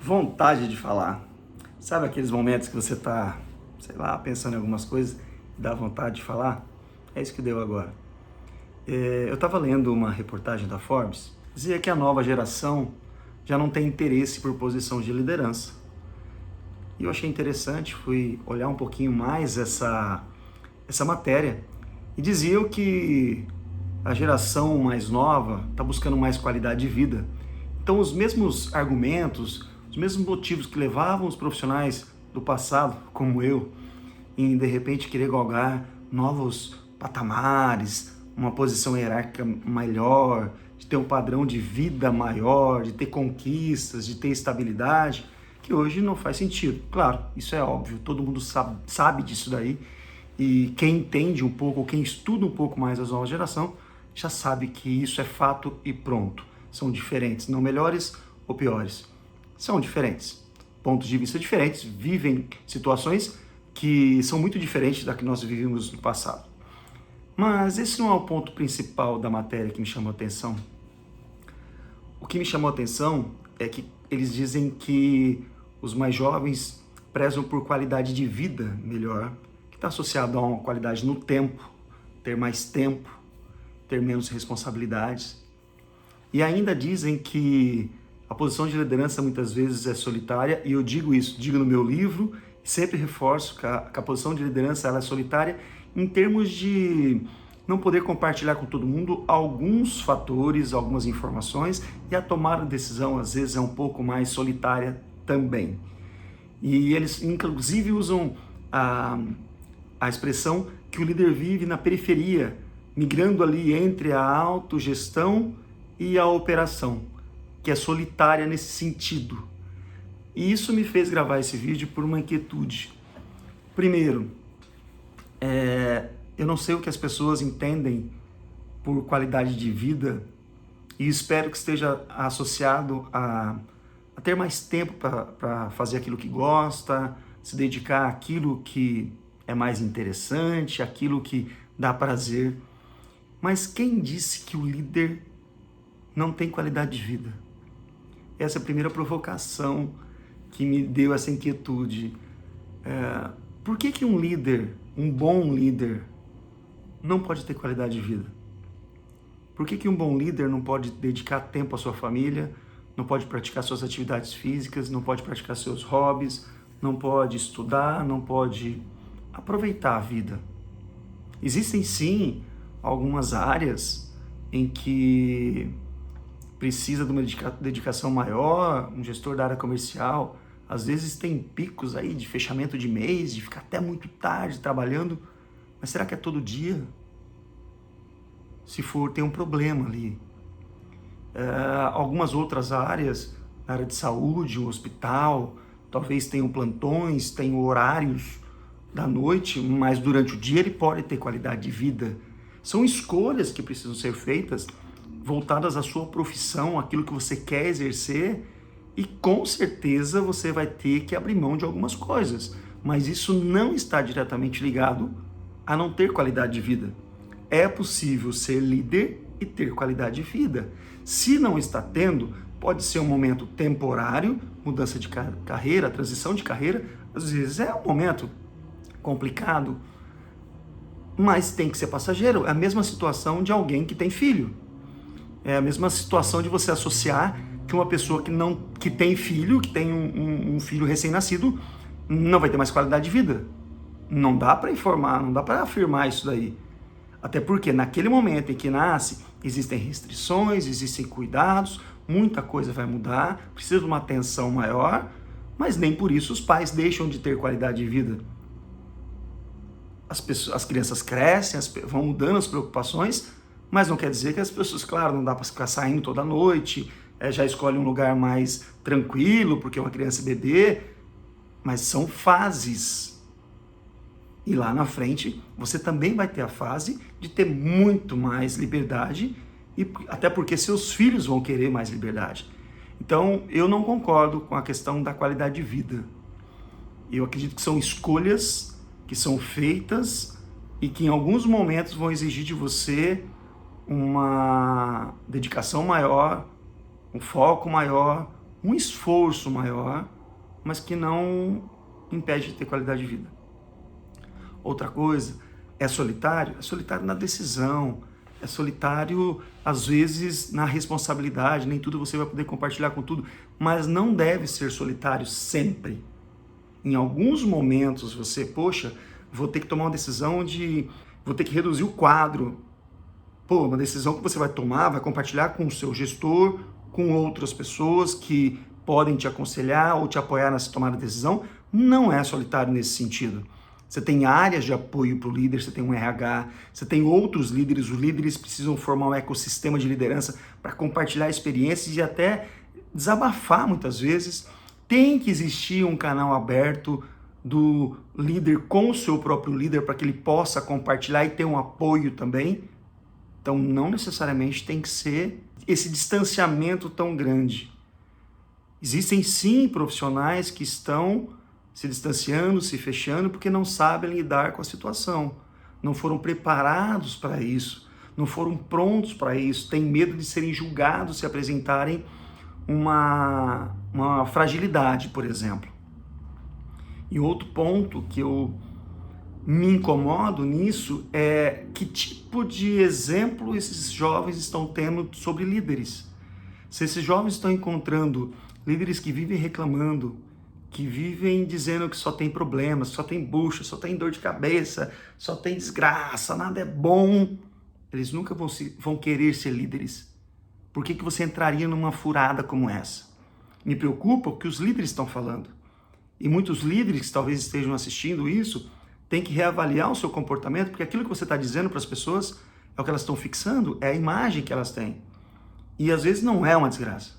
vontade de falar. Sabe aqueles momentos que você está, sei lá, pensando em algumas coisas e dá vontade de falar? É isso que deu agora. Eu estava lendo uma reportagem da Forbes, dizia que a nova geração já não tem interesse por posição de liderança. E eu achei interessante, fui olhar um pouquinho mais essa matéria e diziam que a geração mais nova está buscando mais qualidade de vida. Então os mesmos argumentos, os mesmos motivos que levavam os profissionais do passado, como eu, em de repente querer galgar novos patamares, uma posição hierárquica melhor, de ter um padrão de vida maior, de ter conquistas, de ter estabilidade, que hoje não faz sentido. Claro, isso é óbvio, todo mundo sabe disso daí, e quem entende um pouco, quem estuda um pouco mais as novas gerações, já sabe que isso é fato e pronto. São diferentes, não melhores ou piores. São diferentes. Pontos de vista diferentes, vivem situações que são muito diferentes da que nós vivíamos no passado. Mas esse não é o ponto principal da matéria que me chamou a atenção. O que me chamou a atenção é que eles dizem que os mais jovens prezam por qualidade de vida melhor, que está associado a uma qualidade no tempo, ter mais tempo, ter menos responsabilidades. E ainda dizem que a posição de liderança muitas vezes é solitária, e eu digo isso, digo no meu livro, e sempre reforço que a posição de liderança ela é solitária em termos de não poder compartilhar com todo mundo alguns fatores, algumas informações, e a tomada de decisão às vezes é um pouco mais solitária também. E eles inclusive usam a expressão que o líder vive na periferia, migrando ali entre a autogestão e a operação, que é solitária nesse sentido. E isso me fez gravar esse vídeo por uma inquietude. Primeiro, eu não sei o que as pessoas entendem por qualidade de vida e espero que esteja associado a ter mais tempo para fazer aquilo que gosta, se dedicar àquilo que é mais interessante, àquilo que dá prazer. Mas quem disse que o líder não tem qualidade de vida? Essa é a primeira provocação que me deu essa inquietude. Por que um líder, um bom líder, não pode ter qualidade de vida? Por que um bom líder não pode dedicar tempo à sua família, não pode praticar suas atividades físicas, não pode praticar seus hobbies, não pode estudar, não pode aproveitar a vida? Existem sim algumas áreas em que precisa de uma dedicação maior, um gestor da área comercial, às vezes tem picos aí de fechamento de mês, de ficar até muito tarde trabalhando, mas será que é todo dia? Se for, tem um problema ali. Algumas outras áreas, na área de saúde, um hospital, talvez tenham plantões, tenham horários da noite, mas durante o dia ele pode ter qualidade de vida. São escolhas que precisam ser feitas voltadas à sua profissão, aquilo que você quer exercer, e com certeza você vai ter que abrir mão de algumas coisas, mas isso não está diretamente ligado a não ter qualidade de vida. É possível ser líder e ter qualidade de vida. Se não está tendo, pode ser um momento temporário, mudança de carreira, transição de carreira, às vezes é um momento complicado, mas tem que ser passageiro. É a mesma situação de alguém que tem filho. É a mesma situação de você associar que uma pessoa que tem filho, que tem um filho recém-nascido, não vai ter mais qualidade de vida. Não dá para informar, não dá para afirmar isso daí. Até porque naquele momento em que nasce, existem restrições, existem cuidados, muita coisa vai mudar, precisa de uma atenção maior, mas nem por isso os pais deixam de ter qualidade de vida. As crianças crescem, vão mudando as preocupações, mas não quer dizer que as pessoas, claro, não dá para ficar saindo toda noite, já escolhe um lugar mais tranquilo, porque é uma criança bebê, mas são fases. E lá na frente, você também vai ter a fase de ter muito mais liberdade, e até porque seus filhos vão querer mais liberdade. Então, eu não concordo com a questão da qualidade de vida. Eu acredito que são escolhas que são feitas e que em alguns momentos vão exigir de você uma dedicação maior, um foco maior, um esforço maior, mas que não impede de ter qualidade de vida. Outra coisa, é solitário na decisão, é solitário às vezes na responsabilidade, nem tudo você vai poder compartilhar com tudo, mas não deve ser solitário sempre. Em alguns momentos você, poxa, vou ter que tomar uma decisão vou ter que reduzir o quadro. Pô, uma decisão que você vai tomar, vai compartilhar com o seu gestor, com outras pessoas que podem te aconselhar ou te apoiar nessa tomada de decisão, não é solitário nesse sentido. Você tem áreas de apoio para o líder, você tem um RH, você tem outros líderes, os líderes precisam formar um ecossistema de liderança para compartilhar experiências e até desabafar muitas vezes. Tem que existir um canal aberto do líder com o seu próprio líder para que ele possa compartilhar e ter um apoio também. Então não necessariamente tem que ser esse distanciamento tão grande. Existem sim profissionais que estão se distanciando, se fechando, porque não sabem lidar com a situação. Não foram preparados para isso, não foram prontos para isso, têm medo de serem julgados se apresentarem uma fragilidade, por exemplo. E outro ponto que eu me incomodo nisso é que tipo de exemplo esses jovens estão tendo sobre líderes. Se esses jovens estão encontrando líderes que vivem reclamando, que vivem dizendo que só tem problemas, só tem bucha, só tem dor de cabeça, só tem desgraça, nada é bom, eles nunca vão querer ser líderes. Por que você entraria numa furada como essa? Me preocupa o que os líderes estão falando. E muitos líderes que talvez estejam assistindo isso, têm que reavaliar o seu comportamento, porque aquilo que você está dizendo para as pessoas é o que elas estão fixando, é a imagem que elas têm. E às vezes não é uma desgraça.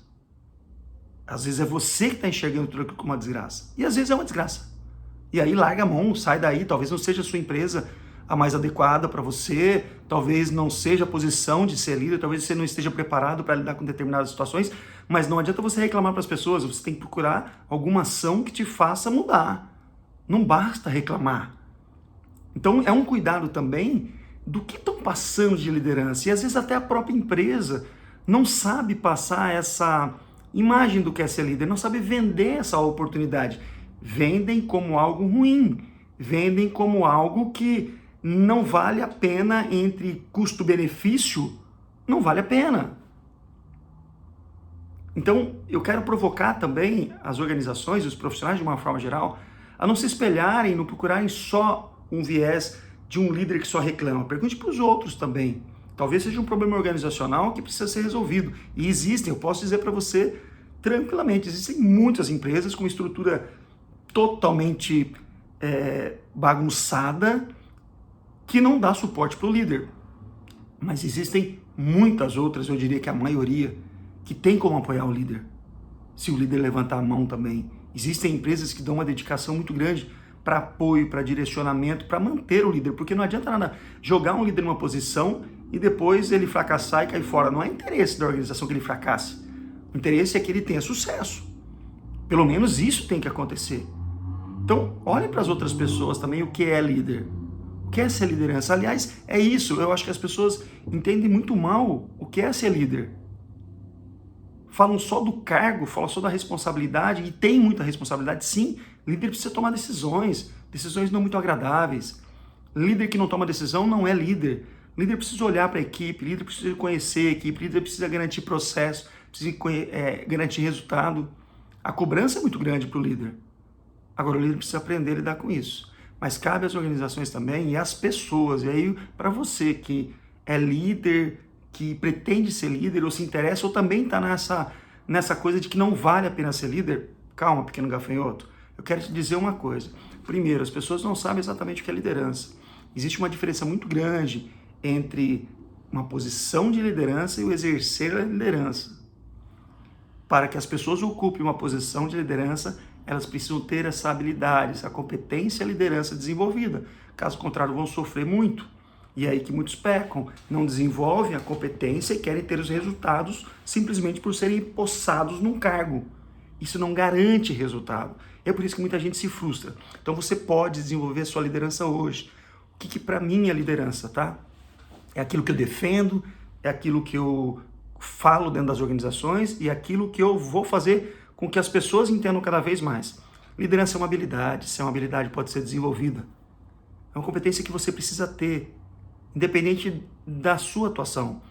Às vezes é você que está enxergando tudo aquilo como uma desgraça. E às vezes é uma desgraça. E aí larga a mão, sai daí, talvez não seja a sua empresa a mais adequada para você, talvez não seja a posição de ser líder, talvez você não esteja preparado para lidar com determinadas situações, mas não adianta você reclamar para as pessoas, você tem que procurar alguma ação que te faça mudar. Não basta reclamar. Então é um cuidado também do que estão passando de liderança. E às vezes até a própria empresa não sabe passar essa imagem do que é ser líder, não sabe vender essa oportunidade. Vendem como algo ruim, vendem como algo que não vale a pena entre custo-benefício, não vale a pena. Então eu quero provocar também as organizações e os profissionais de uma forma geral a não se espelharem, não procurarem só um viés de um líder que só reclama. Pergunte para os outros também. Talvez seja um problema organizacional que precisa ser resolvido. E existem, eu posso dizer para você tranquilamente, existem muitas empresas com estrutura totalmente bagunçada que não dá suporte para o líder. Mas existem muitas outras, eu diria que a maioria, que tem como apoiar o líder. Se o líder levantar a mão também. Existem empresas que dão uma dedicação muito grande para apoio, para direcionamento, para manter o líder, porque não adianta nada jogar um líder numa posição e depois ele fracassar e cair fora. Não é interesse da organização que ele fracasse. O interesse é que ele tenha sucesso. Pelo menos isso tem que acontecer. Então, olhe para as outras pessoas também o que é líder. O que é ser liderança? Aliás, é isso. Eu acho que as pessoas entendem muito mal o que é ser líder. Falam só do cargo, falam só da responsabilidade, e tem muita responsabilidade, sim. Líder precisa tomar decisões não muito agradáveis. Líder que não toma decisão não é líder. Líder precisa olhar para a equipe, líder precisa conhecer a equipe, líder precisa garantir processo, precisa garantir resultado. A cobrança é muito grande para o líder. Agora o líder precisa aprender a lidar com isso. Mas cabe às organizações também e às pessoas. E aí, para você que é líder, que pretende ser líder ou se interessa ou também está nessa coisa de que não vale a pena ser líder, calma, pequeno gafanhoto. Eu quero te dizer uma coisa. Primeiro, as pessoas não sabem exatamente o que é liderança. Existe uma diferença muito grande entre uma posição de liderança e o exercer a liderança. Para que as pessoas ocupem uma posição de liderança, elas precisam ter essa habilidade, essa competência e liderança desenvolvida. Caso contrário, vão sofrer muito. E é aí que muitos pecam, não desenvolvem a competência e querem ter os resultados simplesmente por serem possados num cargo. Isso não garante resultado. É por isso que muita gente se frustra. Então você pode desenvolver a sua liderança hoje. O que para mim é liderança, tá? É aquilo que eu defendo, é aquilo que eu falo dentro das organizações e aquilo que eu vou fazer com que as pessoas entendam cada vez mais. Liderança é uma habilidade, se é uma habilidade pode ser desenvolvida. É uma competência que você precisa ter, independente da sua atuação.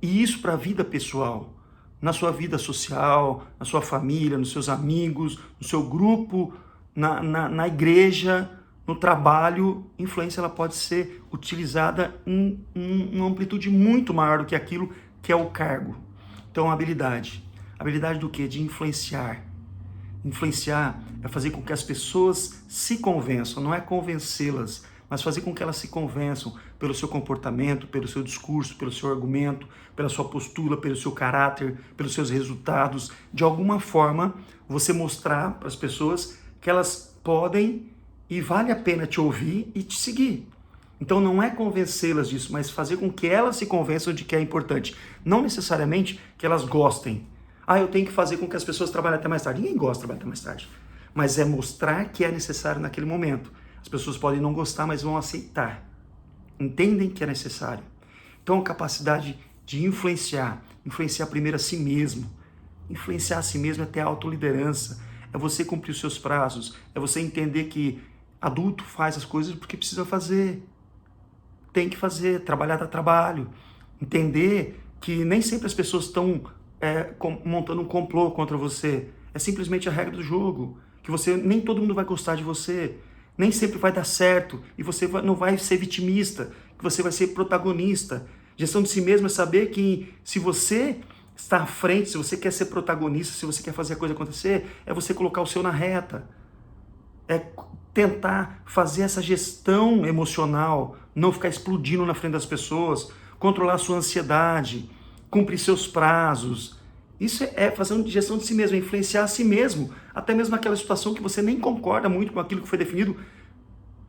E isso para a vida pessoal, na sua vida social, na sua família, nos seus amigos, no seu grupo, na igreja, no trabalho, influência ela pode ser utilizada em uma amplitude muito maior do que aquilo que é o cargo. Então, a habilidade. Habilidade do quê? De influenciar. Influenciar é fazer com que as pessoas se convençam, não é convencê-las, mas fazer com que elas se convençam pelo seu comportamento, pelo seu discurso, pelo seu argumento, pela sua postura, pelo seu caráter, pelos seus resultados. De alguma forma, você mostrar para as pessoas que elas podem e vale a pena te ouvir e te seguir. Então não é convencê-las disso, mas fazer com que elas se convençam de que é importante. Não necessariamente que elas gostem. Eu tenho que fazer com que as pessoas trabalhem até mais tarde. Ninguém gosta de trabalhar até mais tarde. Mas é mostrar que é necessário naquele momento. As pessoas podem não gostar, mas vão aceitar. Entendem que é necessário. Então a capacidade de influenciar primeiro a si mesmo. Influenciar a si mesmo é ter autoliderança. É você cumprir os seus prazos. É você entender que adulto faz as coisas porque precisa fazer. Tem que fazer, trabalhar dá trabalho. Entender que nem sempre as pessoas estão montando um complô contra você. É simplesmente a regra do jogo. Que nem todo mundo vai gostar de você. Nem sempre vai dar certo. E você não vai ser vitimista. Que você vai ser protagonista. Gestão de si mesmo é saber que se você está à frente, se você quer ser protagonista, se você quer fazer a coisa acontecer, é você colocar o seu na reta. É tentar fazer essa gestão emocional, não ficar explodindo na frente das pessoas, controlar a sua ansiedade, cumprir seus prazos. Isso é fazer gestão de si mesmo, é influenciar a si mesmo, até mesmo naquela situação que você nem concorda muito com aquilo que foi definido,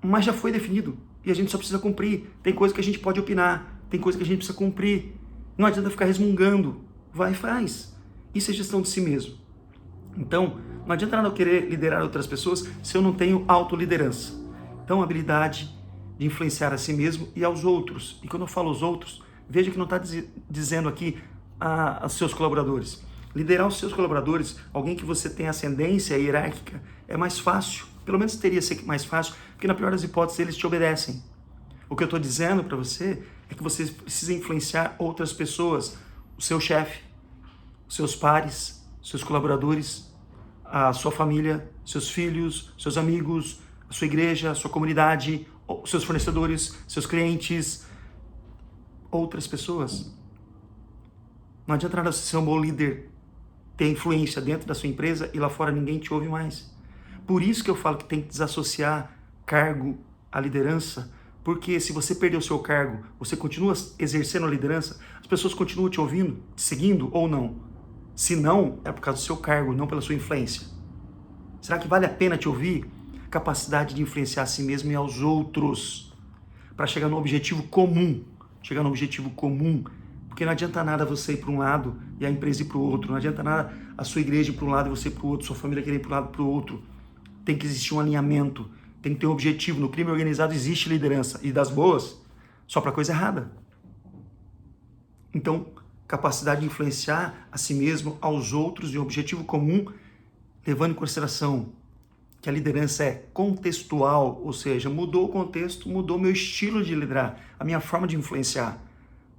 mas já foi definido e a gente só precisa cumprir. Tem coisa que a gente pode opinar, tem coisa que a gente precisa cumprir. Não adianta ficar resmungando, vai e faz. Isso é gestão de si mesmo. Então, não adianta nada eu querer liderar outras pessoas se eu não tenho autoliderança. Então, a habilidade de influenciar a si mesmo e aos outros. E quando eu falo aos outros, veja que não está dizendo aqui aos seus colaboradores. Liderar os seus colaboradores, alguém que você tem ascendência hierárquica, é mais fácil. Pelo menos teria que ser mais fácil, porque na pior das hipóteses eles te obedecem. O que eu estou dizendo para você é que você precisa influenciar outras pessoas. O seu chefe, os seus pares, seus colaboradores, a sua família, seus filhos, seus amigos, a sua igreja, a sua comunidade, seus fornecedores, seus clientes, outras pessoas. Não adianta nada você ser um bom líder, ter influência dentro da sua empresa e lá fora ninguém te ouve mais. Por isso que eu falo que tem que desassociar cargo à liderança, porque se você perder o seu cargo, você continua exercendo a liderança, as pessoas continuam te ouvindo, te seguindo ou não? Se não, é por causa do seu cargo, não pela sua influência. Será que vale a pena te ouvir? Capacidade de influenciar a si mesmo e aos outros, para chegar no objetivo comum. Chegar no objetivo comum, porque não adianta nada você ir para um lado e a empresa ir para o outro, não adianta nada a sua igreja ir para um lado e você ir para o outro, sua família querer ir para um lado e para o outro. Tem que existir um alinhamento, tem que ter um objetivo. No crime organizado existe liderança, e das boas, só para coisa errada. Então, capacidade de influenciar a si mesmo, aos outros, de um objetivo comum, levando em consideração que a liderança é contextual, ou seja, mudou o contexto, mudou meu estilo de liderar, a minha forma de influenciar.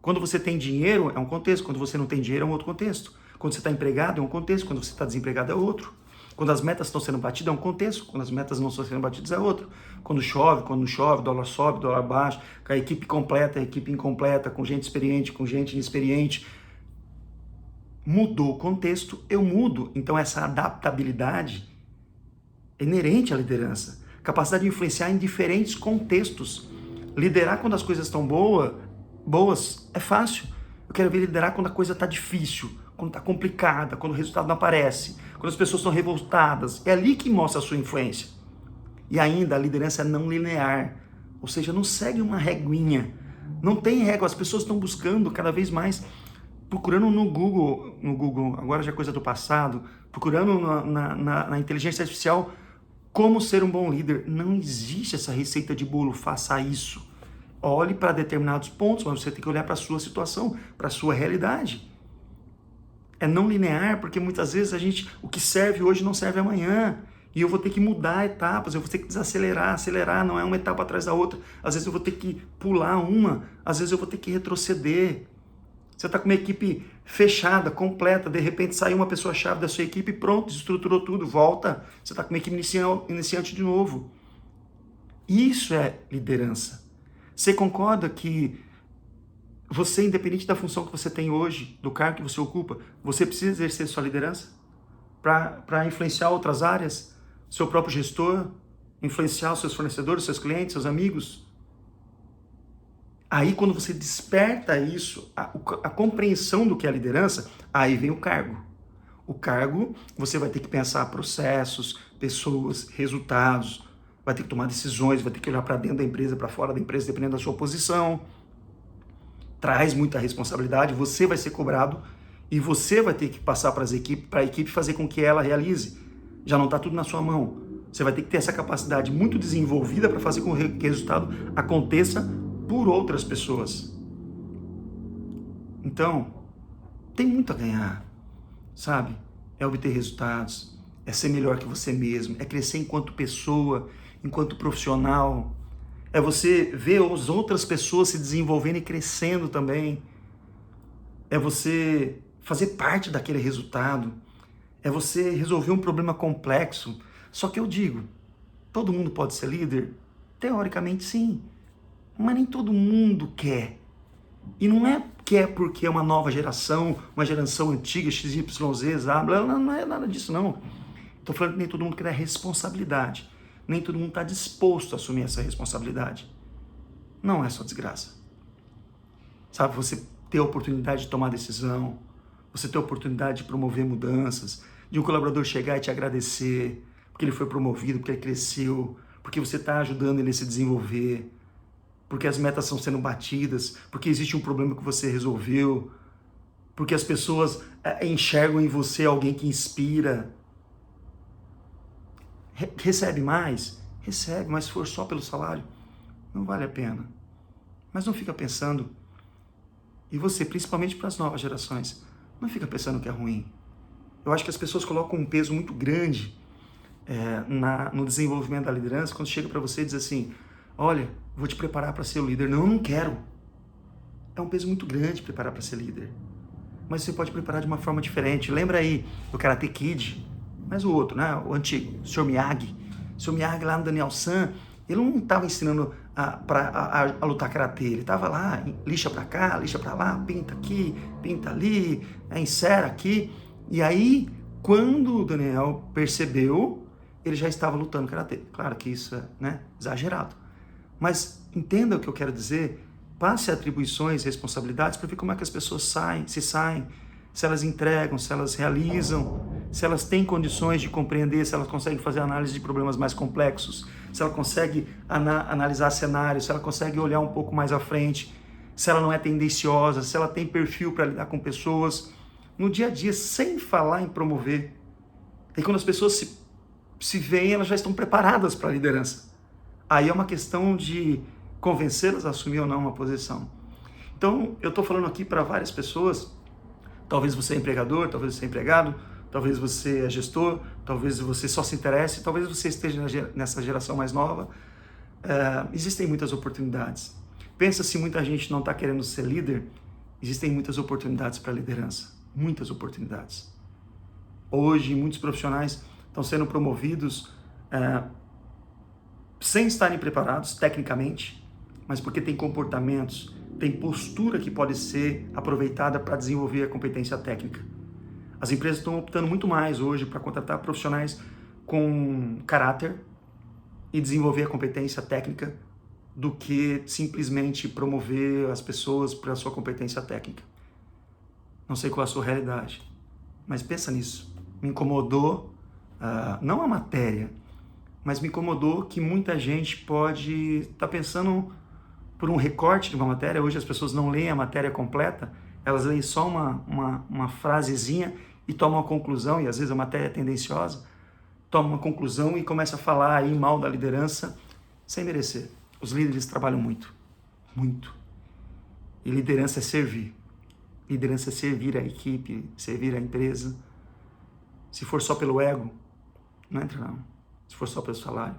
Quando você tem dinheiro, é um contexto. Quando você não tem dinheiro, é um outro contexto. Quando você está empregado, é um contexto. Quando você está desempregado, é outro. Quando as metas estão sendo batidas, é um contexto. Quando as metas não estão sendo batidas, é outro. Quando chove, quando não chove, dólar sobe, dólar baixa, com a equipe completa, a equipe incompleta, com gente experiente, com gente inexperiente. Mudou o contexto, eu mudo. Então essa adaptabilidade é inerente à liderança. Capacidade de influenciar em diferentes contextos. Liderar quando as coisas estão boas é fácil. Eu quero ver liderar quando a coisa está difícil, quando está complicada, quando o resultado não aparece, quando as pessoas estão revoltadas. É ali que mostra a sua influência. E ainda a liderança é não linear, ou seja, não segue uma reguinha. Não tem régua, as pessoas estão buscando cada vez mais, procurando no Google, agora já é coisa do passado, procurando na inteligência artificial como ser um bom líder. Não existe essa receita de bolo, faça isso. Olhe para determinados pontos, mas você tem que olhar para a sua situação, para a sua realidade. É não linear, porque muitas vezes o que serve hoje não serve amanhã. E eu vou ter que mudar etapas, eu vou ter que desacelerar, acelerar, não é uma etapa atrás da outra. Às vezes eu vou ter que pular uma, às vezes eu vou ter que retroceder. Você está com uma equipe fechada, completa, de repente saiu uma pessoa-chave da sua equipe e pronto, estruturou tudo, volta. Você está com uma equipe iniciante de novo. Isso é liderança. Você concorda que você, independente da função que você tem hoje, do cargo que você ocupa, você precisa exercer sua liderança para influenciar outras áreas? Seu próprio gestor, influenciar os seus fornecedores, seus clientes, seus amigos. Aí quando você desperta isso, a compreensão do que é a liderança, aí vem o cargo. O cargo, você vai ter que pensar processos, pessoas, resultados, vai ter que tomar decisões, vai ter que olhar para dentro da empresa, para fora da empresa, dependendo da sua posição. Traz muita responsabilidade, você vai ser cobrado e você vai ter que passar para a equipe fazer com que ela realize. Já não está tudo na sua mão. Você vai ter que ter essa capacidade muito desenvolvida para fazer com que o resultado aconteça por outras pessoas. Então, tem muito a ganhar, sabe? É obter resultados, é ser melhor que você mesmo, é crescer enquanto pessoa, enquanto profissional. É você ver as outras pessoas se desenvolvendo e crescendo também. É você fazer parte daquele resultado. É você resolver um problema complexo. Só que eu digo, todo mundo pode ser líder? Teoricamente sim, mas nem todo mundo quer. E não é porque é uma nova geração, uma geração antiga, XYZ, não é nada disso não. Estou falando que nem todo mundo quer a responsabilidade. Nem todo mundo está disposto a assumir essa responsabilidade. Não é só desgraça. Sabe, você ter a oportunidade de tomar decisão, você ter a oportunidade de promover mudanças, de um colaborador chegar e te agradecer, porque ele foi promovido, porque ele cresceu, porque você está ajudando ele a se desenvolver, porque as metas estão sendo batidas, porque existe um problema que você resolveu, porque as pessoas enxergam em você alguém que inspira. Recebe mais? Recebe, mas se for só pelo salário, não vale a pena. Mas não fica pensando, e você, principalmente para as novas gerações, não fica pensando que é ruim. Eu acho que as pessoas colocam um peso muito grande no desenvolvimento da liderança, quando chega para você e diz assim, olha, vou te preparar para ser o líder. Não, eu não quero. É um peso muito grande preparar para ser líder. Mas você pode preparar de uma forma diferente. Lembra aí do Karate Kid, mas o outro, né? O antigo, o Sr. Miyagi. O Sr. Miyagi lá no Daniel San, ele não estava ensinando a lutar karatê. Ele estava lá, lixa para cá, lixa para lá, pinta aqui, pinta ali, encera aqui. E aí, quando o Daniel percebeu, ele já estava lutando karatê. Claro que isso é exagerado. Mas entenda o que eu quero dizer. Passe atribuições, responsabilidades para ver como é que as pessoas saem, se elas entregam, se elas realizam, se elas têm condições de compreender, se elas conseguem fazer análise de problemas mais complexos, se ela consegue analisar cenários, se ela consegue olhar um pouco mais à frente, se ela não é tendenciosa, se ela tem perfil para lidar com pessoas no dia a dia, sem falar em promover. E quando as pessoas se veem, elas já estão preparadas para a liderança. Aí é uma questão de convencê-las a assumir ou não uma posição. Então, eu estou falando aqui para várias pessoas, talvez você é empregador, talvez você é empregado, talvez você é gestor, talvez você só se interesse, talvez você esteja nessa geração mais nova. Existem muitas oportunidades. Pensa se muita gente não está querendo ser líder, existem muitas oportunidades para liderança. Muitas oportunidades. Hoje, muitos profissionais estão sendo promovidos sem estarem preparados tecnicamente, mas porque tem comportamentos, tem postura que pode ser aproveitada para desenvolver a competência técnica. As empresas estão optando muito mais hoje para contratar profissionais com caráter e desenvolver a competência técnica do que simplesmente promover as pessoas para a sua competência técnica. Não sei qual é a sua realidade, mas pensa nisso. Me incomodou, não a matéria, mas me incomodou que muita gente pode estar pensando por um recorte de uma matéria. Hoje as pessoas não leem a matéria completa, elas leem só uma frasezinha e tomam uma conclusão, e às vezes a matéria é tendenciosa, toma uma conclusão e começa a falar aí mal da liderança sem merecer. Os líderes trabalham muito, muito. E liderança é servir. Liderança é servir a equipe, servir a empresa. Se for só pelo ego, não entra não. Se for só pelo salário,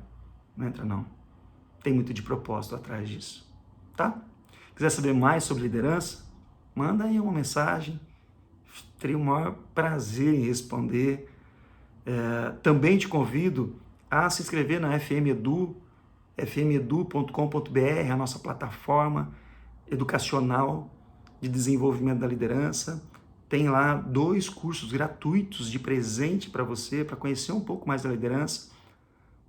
não entra não. Tem muito de propósito atrás disso, tá? Quiser saber mais sobre liderança, manda aí uma mensagem. Teria o maior prazer em responder. Também te convido a se inscrever na FM Edu, fmedu.com.br, a nossa plataforma educacional de desenvolvimento da liderança. Tem lá 2 cursos gratuitos de presente para você, para conhecer um pouco mais da liderança.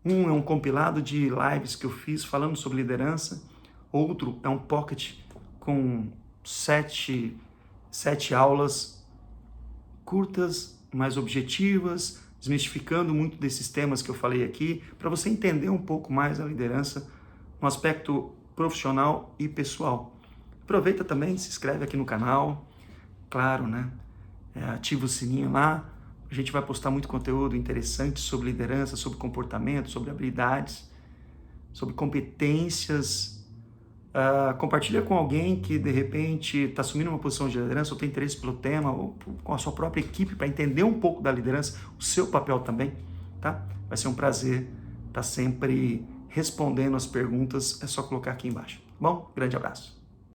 Um é um compilado de lives que eu fiz falando sobre liderança. Outro é um pocket com 7 aulas curtas, mais objetivas, desmistificando muito desses temas que eu falei aqui, para você entender um pouco mais a liderança no aspecto profissional e pessoal. Aproveita também, se inscreve aqui no canal, claro, né? Ativa o sininho lá, a gente vai postar muito conteúdo interessante sobre liderança, sobre comportamento, sobre habilidades, sobre competências. Compartilha com alguém que de repente está assumindo uma posição de liderança ou tem interesse pelo tema, ou com a sua própria equipe para entender um pouco da liderança, o seu papel também, tá? Vai ser um prazer estar sempre respondendo as perguntas, é só colocar aqui embaixo. Bom, grande abraço.